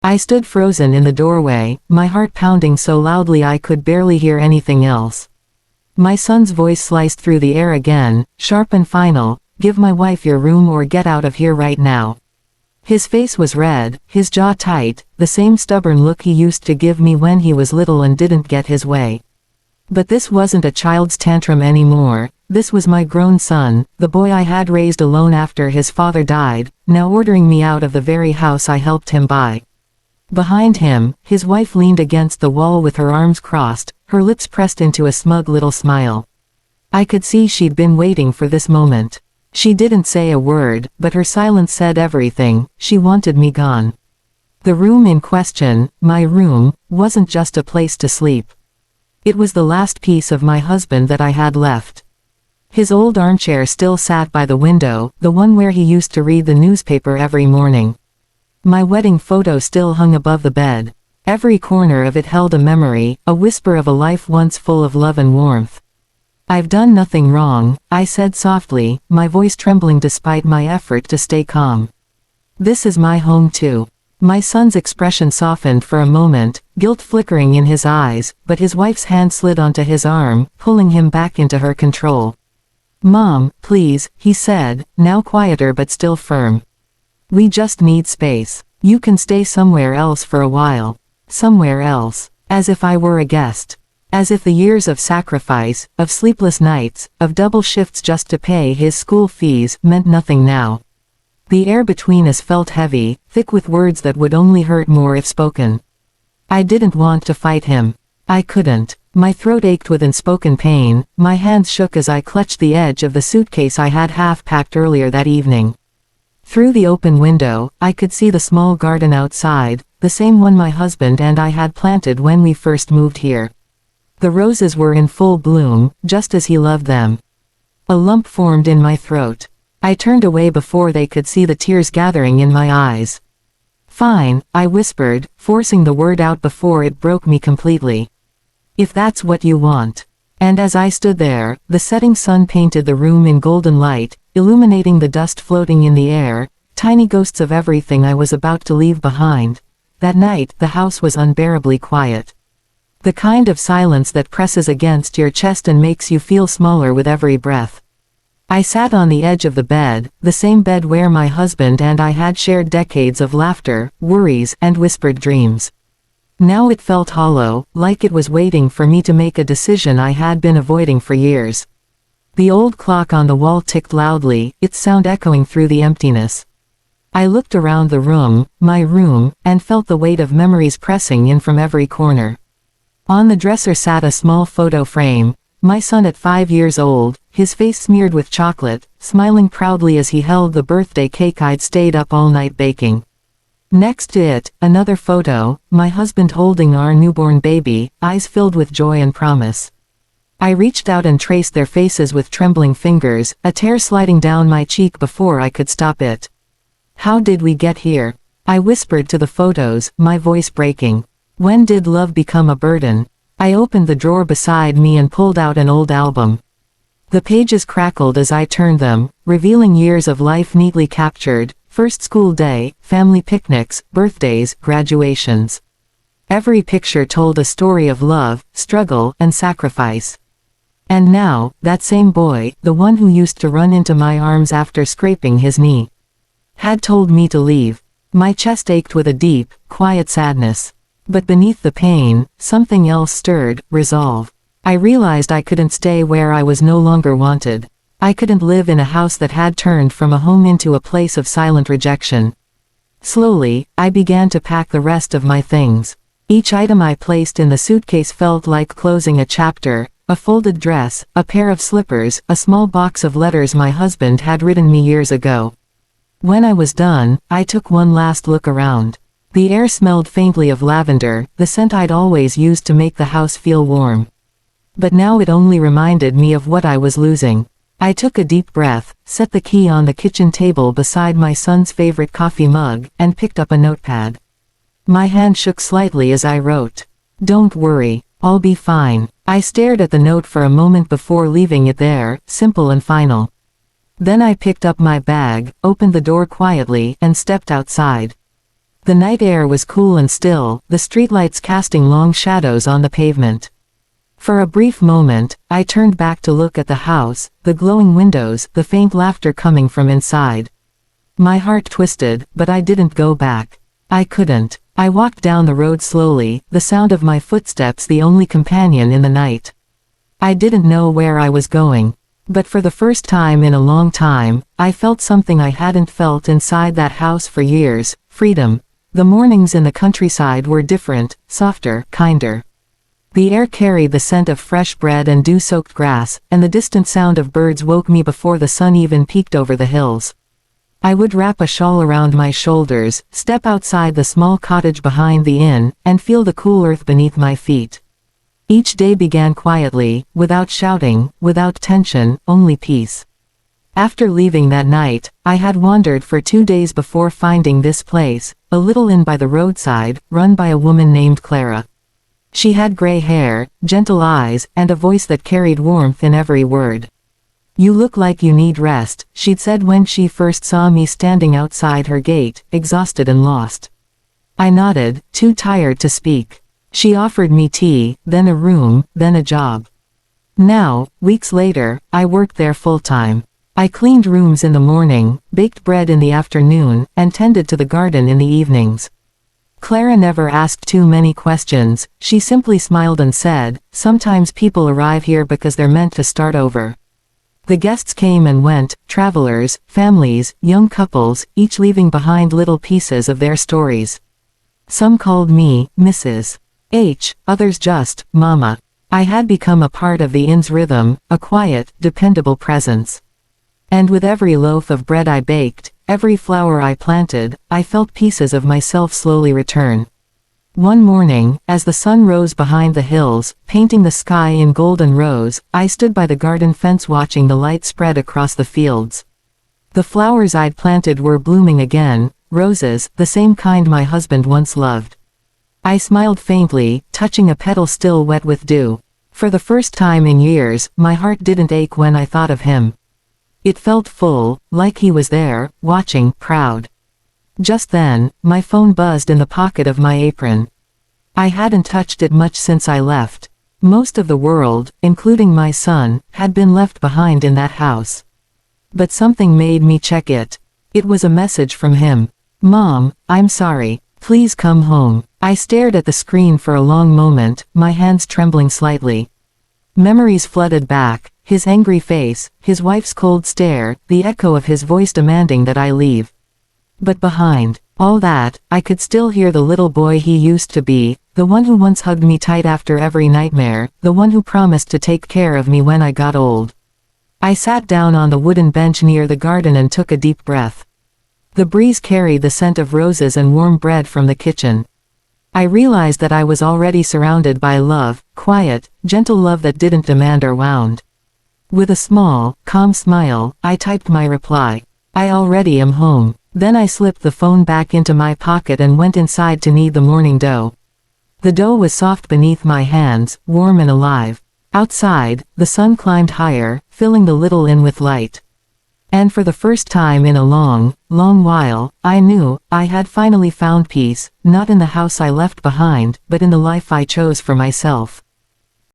I stood frozen in the doorway, my heart pounding so loudly I could barely hear anything else. My son's voice sliced through the air again, sharp and final, "Give my wife your room or get out of here right now." His face was red, his jaw tight, the same stubborn look he used to give me when he was little and didn't get his way. But this wasn't a child's tantrum anymore. This was my grown son, the boy I had raised alone after his father died, now ordering me out of the very house I helped him buy. Behind him, his wife leaned against the wall with her arms crossed, her lips pressed into a smug little smile. I could see she'd been waiting for this moment. She didn't say a word, but her silence said everything. She wanted me gone. The room in question, my room, wasn't just a place to sleep. It was the last piece of my husband that I had left. His old armchair still sat by the window, the one where he used to read the newspaper every morning. My wedding photo still hung above the bed. Every corner of it held a memory, a whisper of a life once full of love and warmth. "I've done nothing wrong," I said softly, my voice trembling despite my effort to stay calm. "This is my home too." My son's expression softened for a moment, guilt flickering in his eyes, but his wife's hand slid onto his arm, pulling him back into her control. "Mom, please," he said, now quieter but still firm. "We just need space. You can stay somewhere else for a while." Somewhere else. As if I were a guest. As if the years of sacrifice, of sleepless nights, of double shifts just to pay his school fees, meant nothing now. The air between us felt heavy, thick with words that would only hurt more if spoken. I didn't want to fight him. I couldn't. My throat ached with unspoken pain, my hands shook as I clutched the edge of the suitcase I had half-packed earlier that evening. Through the open window, I could see the small garden outside, the same one my husband and I had planted when we first moved here. The roses were in full bloom, just as he loved them. A lump formed in my throat. I turned away before they could see the tears gathering in my eyes. "Fine," I whispered, forcing the word out before it broke me completely. "If that's what you want." And as I stood there, the setting sun painted the room in golden light, illuminating the dust floating in the air, tiny ghosts of everything I was about to leave behind. That night, the house was unbearably quiet. The kind of silence that presses against your chest and makes you feel smaller with every breath. I sat on the edge of the bed, the same bed where my husband and I had shared decades of laughter, worries, and whispered dreams. Now it felt hollow, like it was waiting for me to make a decision I had been avoiding for years. The old clock on the wall ticked loudly, its sound echoing through the emptiness. I looked around the room, my room, and felt the weight of memories pressing in from every corner. On the dresser sat a small photo frame, my son at 5 years old, his face smeared with chocolate, smiling proudly as he held the birthday cake I'd stayed up all night baking. Next to it, another photo, my husband holding our newborn baby, eyes filled with joy and promise. I reached out and traced their faces with trembling fingers, a tear sliding down my cheek before I could stop it. "How did we get here?" I whispered to the photos, my voice breaking. "When did love become a burden?" I opened the drawer beside me and pulled out an old album. The pages crackled as I turned them, revealing years of life neatly captured, first school day, family picnics, birthdays, graduations. Every picture told a story of love, struggle, and sacrifice. And now, that same boy, the one who used to run into my arms after scraping his knee, had told me to leave. My chest ached with a deep, quiet sadness. But beneath the pain, something else stirred, resolve. I realized I couldn't stay where I was no longer wanted. I couldn't live in a house that had turned from a home into a place of silent rejection. Slowly, I began to pack the rest of my things. Each item I placed in the suitcase felt like closing a chapter, a folded dress, a pair of slippers, a small box of letters my husband had written me years ago. When I was done, I took one last look around. The air smelled faintly of lavender, the scent I'd always used to make the house feel warm. But now it only reminded me of what I was losing. I took a deep breath, set the key on the kitchen table beside my son's favorite coffee mug, and picked up a notepad. My hand shook slightly as I wrote. "Don't worry, I'll be fine." I stared at the note for a moment before leaving it there, simple and final. Then I picked up my bag, opened the door quietly, and stepped outside. The night air was cool and still, the streetlights casting long shadows on the pavement. For a brief moment, I turned back to look at the house, the glowing windows, the faint laughter coming from inside. My heart twisted, but I didn't go back. I couldn't. I walked down the road slowly, the sound of my footsteps the only companion in the night. I didn't know where I was going. But for the first time in a long time, I felt something I hadn't felt inside that house for years: freedom. The mornings in the countryside were different, softer, kinder. The air carried the scent of fresh bread and dew-soaked grass, and the distant sound of birds woke me before the sun even peeked over the hills. I would wrap a shawl around my shoulders, step outside the small cottage behind the inn, and feel the cool earth beneath my feet. Each day began quietly, without shouting, without tension, only peace. After leaving that night, I had wandered for 2 days before finding this place, a little inn by the roadside, run by a woman named Clara. She had gray hair, gentle eyes, and a voice that carried warmth in every word. "You look like you need rest," she'd said when she first saw me standing outside her gate, exhausted and lost. I nodded, too tired to speak. She offered me tea, then a room, then a job. Now, weeks later, I worked there full-time. I cleaned rooms in the morning, baked bread in the afternoon, and tended to the garden in the evenings. Clara never asked too many questions. She simply smiled and said, "Sometimes people arrive here because they're meant to start over." The guests came and went, travelers, families, young couples, each leaving behind little pieces of their stories. Some called me Mrs. H, others just Mama. I had become a part of the inn's rhythm, a quiet, dependable presence. And with every loaf of bread I baked, every flower I planted, I felt pieces of myself slowly return. One morning, as the sun rose behind the hills, painting the sky in golden rose, I stood by the garden fence watching the light spread across the fields. The flowers I'd planted were blooming again, roses, the same kind my husband once loved. I smiled faintly, touching a petal still wet with dew. For the first time in years, my heart didn't ache when I thought of him. It felt full, like he was there, watching, proud. Just then, my phone buzzed in the pocket of my apron. I hadn't touched it much since I left. Most of the world, including my son, had been left behind in that house. But something made me check it. It was a message from him. "Mom, I'm sorry. Please come home." I stared at the screen for a long moment, my hands trembling slightly. Memories flooded back, his angry face, his wife's cold stare, the echo of his voice demanding that I leave. But behind all that, I could still hear the little boy he used to be, the one who once hugged me tight after every nightmare, the one who promised to take care of me when I got old. I sat down on the wooden bench near the garden and took a deep breath. The breeze carried the scent of roses and warm bread from the kitchen. I realized that I was already surrounded by love, quiet, gentle love that didn't demand or wound. With a small, calm smile, I typed my reply. "I already am home." Then I slipped the phone back into my pocket and went inside to knead the morning dough. The dough was soft beneath my hands, warm and alive. Outside, the sun climbed higher, filling the little inn with light. And for the first time in a long, long while, I knew I had finally found peace, not in the house I left behind, but in the life I chose for myself.